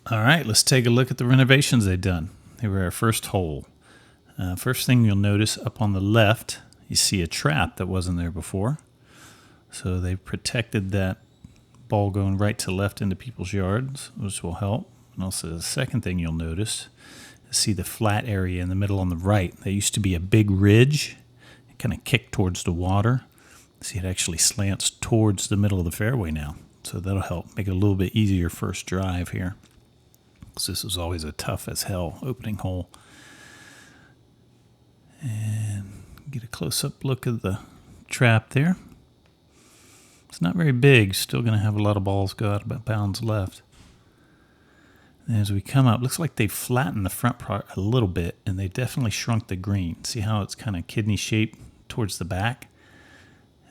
All right, let's take a look at the renovations they've done. They were our first hole. First thing you'll notice up on the left, you see a trap that wasn't there before. So they protected that ball going right to left into people's yards, which will help. And also the second thing you'll notice is see the flat area in the middle on the right. There used to be a big ridge. It kind of kicked towards the water. See, it actually slants towards the middle of the fairway now. So that'll help make it a little bit easier first drive here. Because this was always a tough as hell opening hole. And get a close-up look of the trap there. It's not very big. Still going to have a lot of balls go out about bounds left. And as we come up, looks like they flattened the front part a little bit, and they definitely shrunk the green. See how it's kind of kidney shaped towards the back?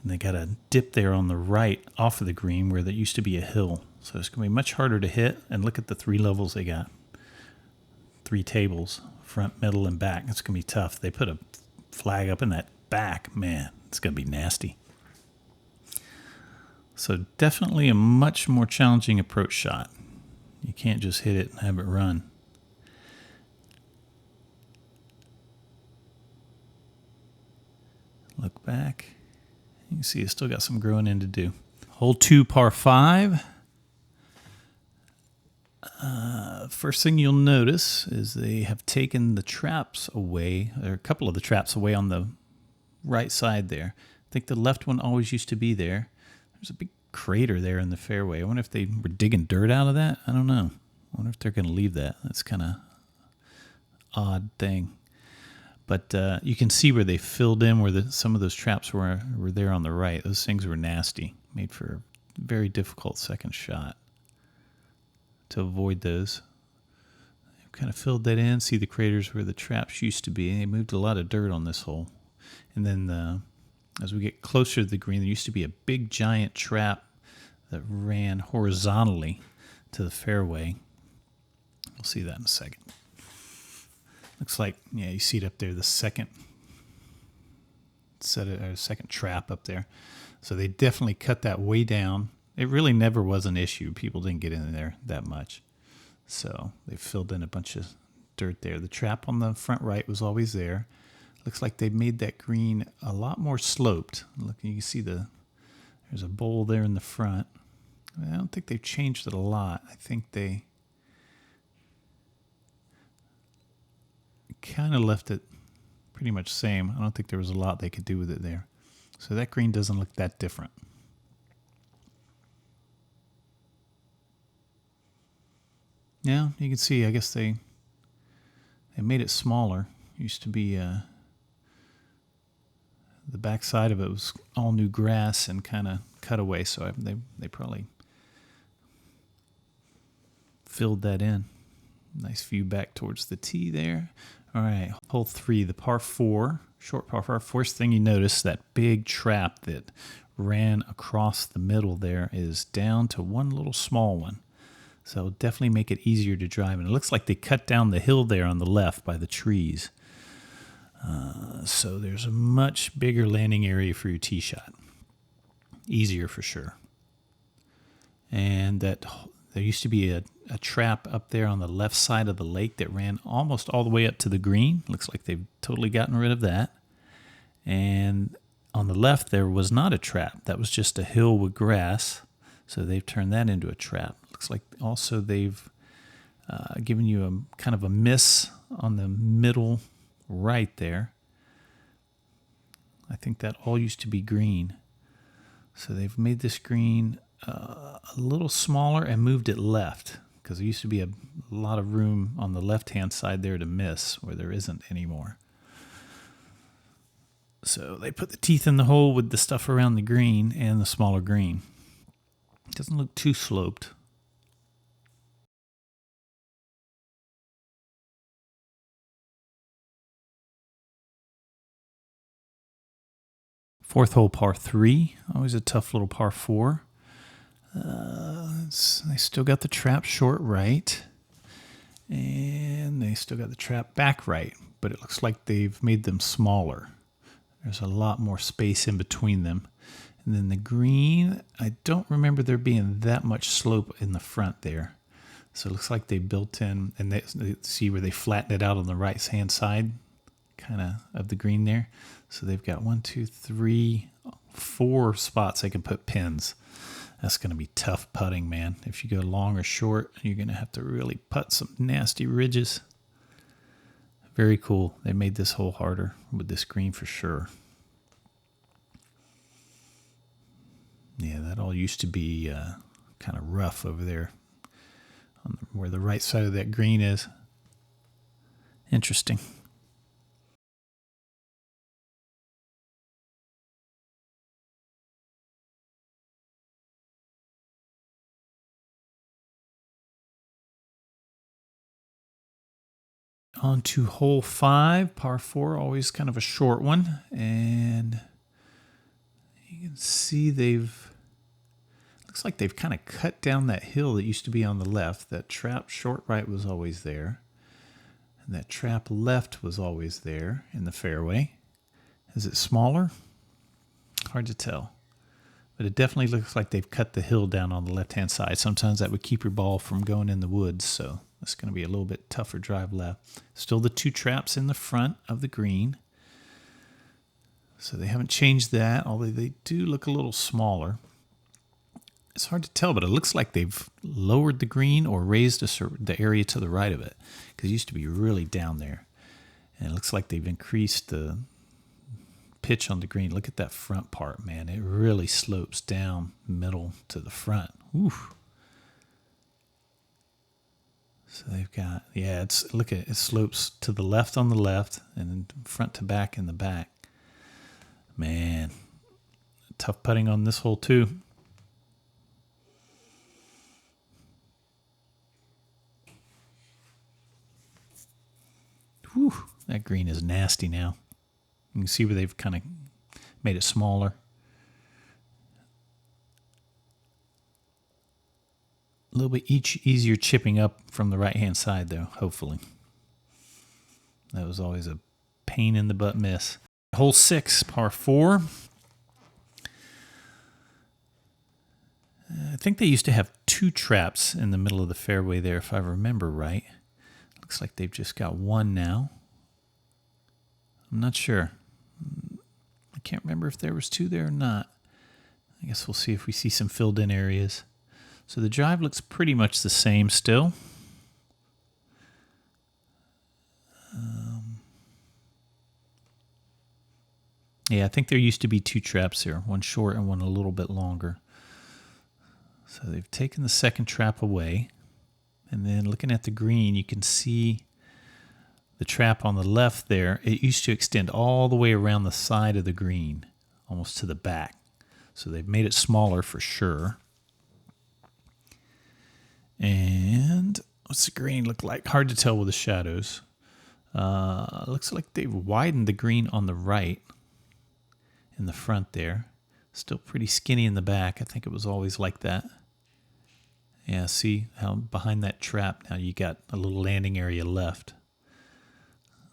And they got a dip there on the right off of the green where there used to be a hill. So it's going to be much harder to hit. And look at the 3 levels they got. 3 tables, front, middle, and back. It's going to be tough. They put a flag up in that back. Man, it's going to be nasty. So definitely a much more challenging approach shot. You can't just hit it and have it run. Look back. You can see it's still got some growing in to do. Hole 2, par 5. First thing you'll notice is they have taken the traps away, or a couple of the traps away on the right side there. I think the left one always used to be there. There's a big crater there in the fairway. I wonder if they were digging dirt out of that. I don't know. I wonder if they're going to leave that. That's kind of odd thing. But you can see where they filled in where some of those traps were there on the right. Those things were nasty. Made for a very difficult second shot to avoid those. They've kind of filled that in. See the craters where the traps used to be. They moved a lot of dirt on this hole. And then as we get closer to the green, there used to be a big giant trap that ran horizontally to the fairway. We'll see that in a second. Looks like, yeah, you see it up there, the second trap up there. So they definitely cut that way down. It really never was an issue. People didn't get in there that much. So they filled in a bunch of dirt there. The trap on the front right was always there. Looks like they made that green a lot more sloped. Look, you can see there's a bowl there in the front. I don't think they've changed it a lot. I think they kind of left it pretty much the same. I don't think there was a lot they could do with it there. So that green doesn't look that different. Yeah, you can see, I guess they made it smaller. It used to be the back side of it was all new grass and kind of cut away, so they probably filled that in. Nice view back towards the tee there. All right, hole 3, the par 4, short par 4. First thing you notice, that big trap that ran across the middle there is down to one little small one. So it'll definitely make it easier to drive. And it looks like they cut down the hill there on the left by the trees. So there's a much bigger landing area for your tee shot. Easier for sure. And there used to be a trap up there on the left side of the lake that ran almost all the way up to the green. Looks like they've totally gotten rid of that. And on the left there was not a trap. That was just a hill with grass. So they've turned that into a trap. Looks like also they've given you a kind of a miss on the middle right there. I think that all used to be green. So they've made this green a little smaller and moved it left, because there used to be a lot of room on the left-hand side there to miss where there isn't anymore. So they put the teeth in the hole with the stuff around the green and the smaller green. It doesn't look too sloped. Fourth hole, par 3. Always a tough little par 4. They still got the trap short right. And they still got the trap back right. But it looks like they've made them smaller. There's a lot more space in between them. And then the green, I don't remember there being that much slope in the front there. So it looks like they built in, and they see where they flattened it out on the right hand side, kind of the green there. So they've got 1, 2, 3, 4 spots they can put pins. That's going to be tough putting, man. If you go long or short, you're going to have to really putt some nasty ridges. Very cool. They made this hole harder with this green for sure. Yeah, that all used to be kind of rough over there on where the right side of that green is. Interesting. On to hole 5, par 4, always kind of a short one. And you can see looks like they've kind of cut down that hill that used to be on the left. That trap short right was always there. And that trap left was always there in the fairway. Is it smaller? Hard to tell. But it definitely looks like they've cut the hill down on the left-hand side. Sometimes that would keep your ball from going in the woods, so it's going to be a little bit tougher drive left. Still the 2 traps in the front of the green. So they haven't changed that, although they do look a little smaller. It's hard to tell, but it looks like they've lowered the green or raised the area to the right of it, because it used to be really down there. And it looks like they've increased the pitch on the green. Look at that front part, man. It really slopes down middle to the front. Oof. So they've got, yeah, look at it slopes to the left on the left and then front to back in the back. Man, tough putting on this hole too. Whew, that green is nasty now. You can see where they've kind of made it smaller. A little bit easier chipping up from the right-hand side, though, hopefully. That was always a pain in the butt miss. Hole 6, par 4. I think they used to have 2 traps in the middle of the fairway there, if I remember right. Looks like they've just got 1 now. I'm not sure. I can't remember if there was 2 there or not. I guess we'll see if we see some filled in areas. So the drive looks pretty much the same still. Yeah, I think there used to be 2 traps here, one short and one a little bit longer. So they've taken the second trap away. And then looking at the green, you can see the trap on the left there. It used to extend all the way around the side of the green, almost to the back. So they've made it smaller for sure. And what's the green look like? Hard to tell with the shadows. Looks like they've widened the green on the right in the front there. Still pretty skinny in the back. I think it was always like that. Yeah, see how behind that trap now you got a little landing area left,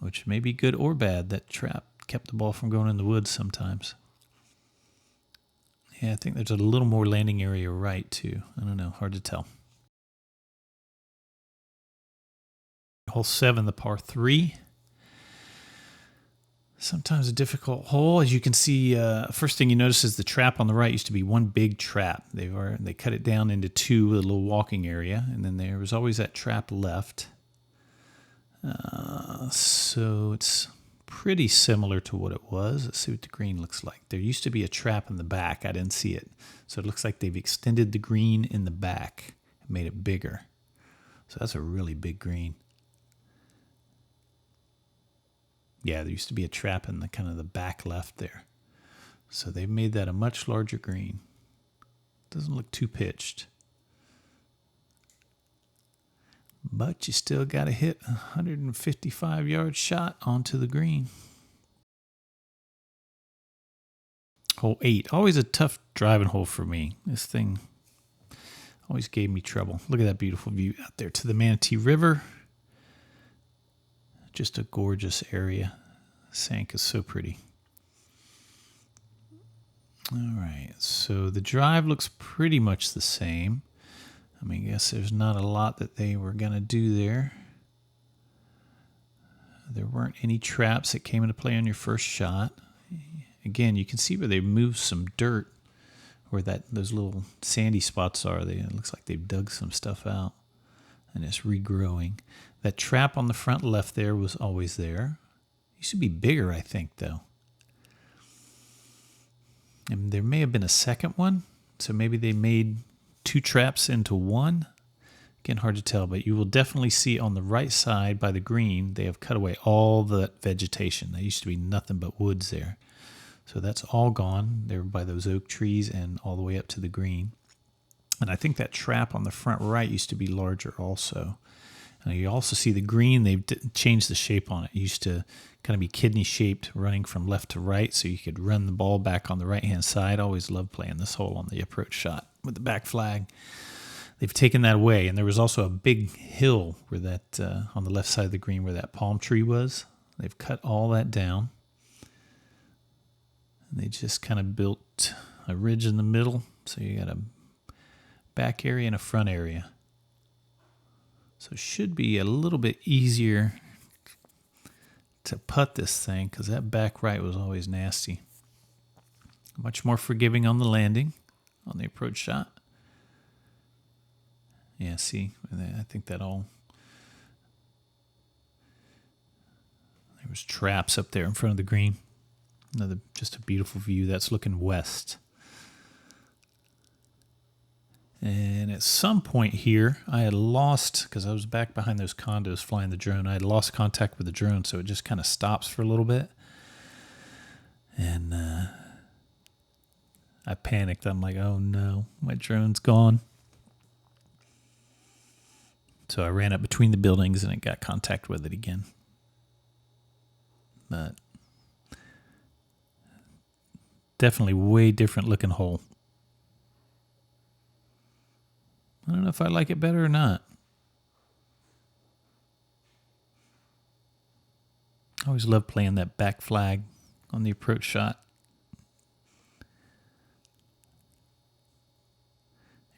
which may be good or bad. That trap kept the ball from going in the woods sometimes. Yeah, I think there's a little more landing area right too. I don't know, hard to tell. Hole 7, the par 3. Sometimes a difficult hole. As you can see, first thing you notice is the trap on the right used to be one big trap. They cut it down into 2 with a little walking area, and then there was always that trap left. So it's pretty similar to what it was. Let's see what the green looks like. There used to be a trap in the back. I didn't see it. So it looks like they've extended the green in the back and made it bigger. So that's a really big green. Yeah, there used to be a trap in the kind of the back left there. So they've made that a much larger green. Doesn't look too pitched. But you still got to hit a 155-yard shot onto the green. Hole 8. Always a tough driving hole for me. This thing always gave me trouble. Look at that beautiful view out there to the Manatee River. Just a gorgeous area. Sank is so pretty. All right, so the drive looks pretty much the same. I mean, I guess there's not a lot that they were going to do there. There weren't any traps that came into play on your first shot. Again, you can see where they moved some dirt, where those little sandy spots are. It looks like they've dug some stuff out, and it's regrowing. That trap on the front left there was always there. It used to be bigger, I think, though. And there may have been a second one, so maybe they made 2 traps into one. Again, hard to tell, but you will definitely see on the right side by the green, they have cut away all the vegetation. There used to be nothing but woods there. So that's all gone. They're by those oak trees and all the way up to the green. And I think that trap on the front right used to be larger also. You also see the green, they've changed the shape on it. It used to kind of be kidney shaped, running from left to right, so you could run the ball back on the right-hand side. I always loved playing this hole on the approach shot with the back flag. They've taken that away, and there was also a big hill where that on the left side of the green where that palm tree was. They've cut all that down. And they just kind of built a ridge in the middle, so you got a back area and a front area. So it should be a little bit easier to putt this thing because that back right was always nasty. Much more forgiving on the landing, on the approach shot. Yeah, see, I think that all... There was traps up there in front of the green. Just a beautiful view. That's looking west. And at some point here, I had lost, because I was back behind those condos flying the drone, I had lost contact with the drone, so it just kind of stops for a little bit. And I panicked. I'm like, oh no, my drone's gone. So I ran up between the buildings and it got contact with it again. But definitely way different looking hole. I don't know if I like it better or not. I always love playing that back flag on the approach shot.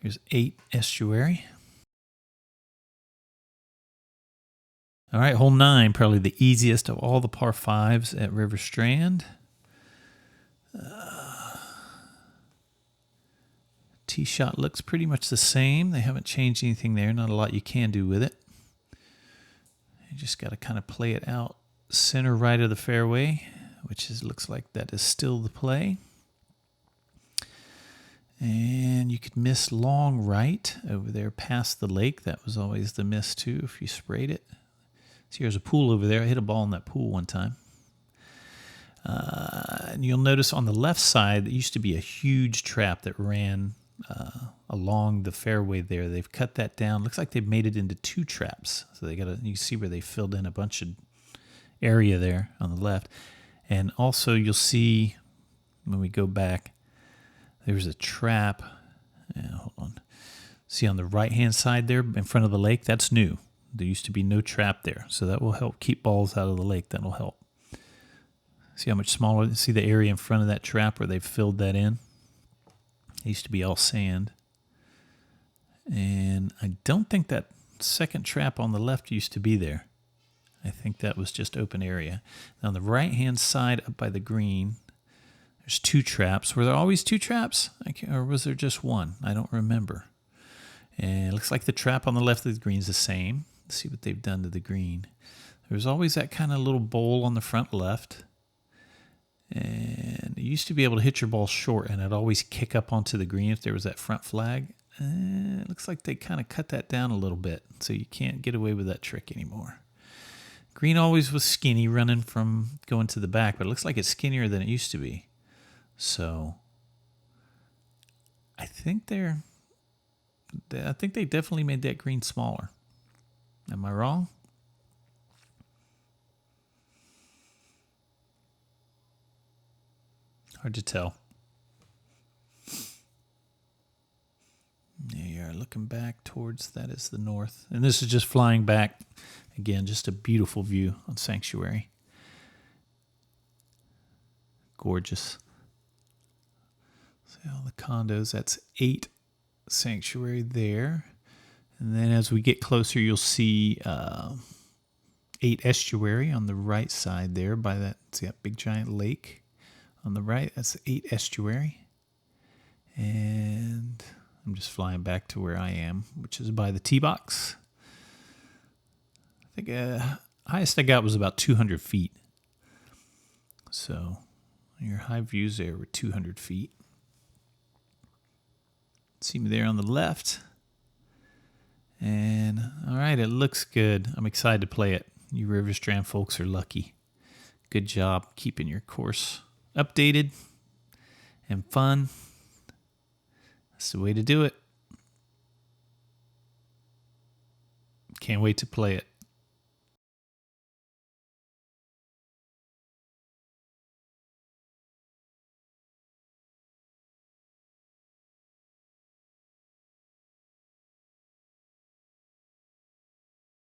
Here's 8 estuary. All right, hole 9, probably the easiest of all the par 5s at River Strand. Tee shot looks pretty much the same. They haven't changed anything there. Not a lot you can do with it. You just got to kind of play it out center right of the fairway, which looks like that is still the play. And you could miss long right over there past the lake. That was always the miss too if you sprayed it. See, there's a pool over there. I hit a ball in that pool one time. And you'll notice on the left side, there used to be a huge trap that ran along the fairway there. They've cut that down. Looks like they've made it into 2 traps. So you see where they filled in a bunch of area there on the left. And also you'll see when we go back, there's a trap. Hold on. See on the right-hand side there in front of the lake, that's new. There used to be no trap there. So that will help keep balls out of the lake. That'll help. See how much smaller? See the area in front of that trap where they've filled that in? It used to be all sand. And I don't think that second trap on the left used to be there. I think that was just open area. Now on the right-hand side up by the green, there's 2 traps. Were there always 2 traps? Or was there just one? I don't remember. And it looks like the trap on the left of the green is the same. Let's see what they've done to the green. There's always that kind of little bowl on the front left. And you used to be able to hit your ball short and it'd always kick up onto the green if there was that front flag. It looks like they kind of cut that down a little bit, so you can't get away with that trick anymore. Green always was skinny running from going to the back, but it looks like it's skinnier than it used to be. So I think they definitely made that green smaller. Am I wrong? Hard to tell. There you are, looking back towards, that is the north. And this is just flying back. Again, just a beautiful view on Sanctuary. Gorgeous. See all the condos. That's 8 Sanctuary there. And then as we get closer, you'll see 8 Estuary on the right side there by that, see that big giant lake on the right? That's 8 Estuary. And I'm just flying back to where I am, which is by the tee box. I think highest I got was about 200 feet. So your high views there were 200 feet. See me there on the left. And all right, it looks good. I'm excited to play it. You River Strand folks are lucky. Good job keeping your course updated and fun. That's the way to do it. Can't wait to play it.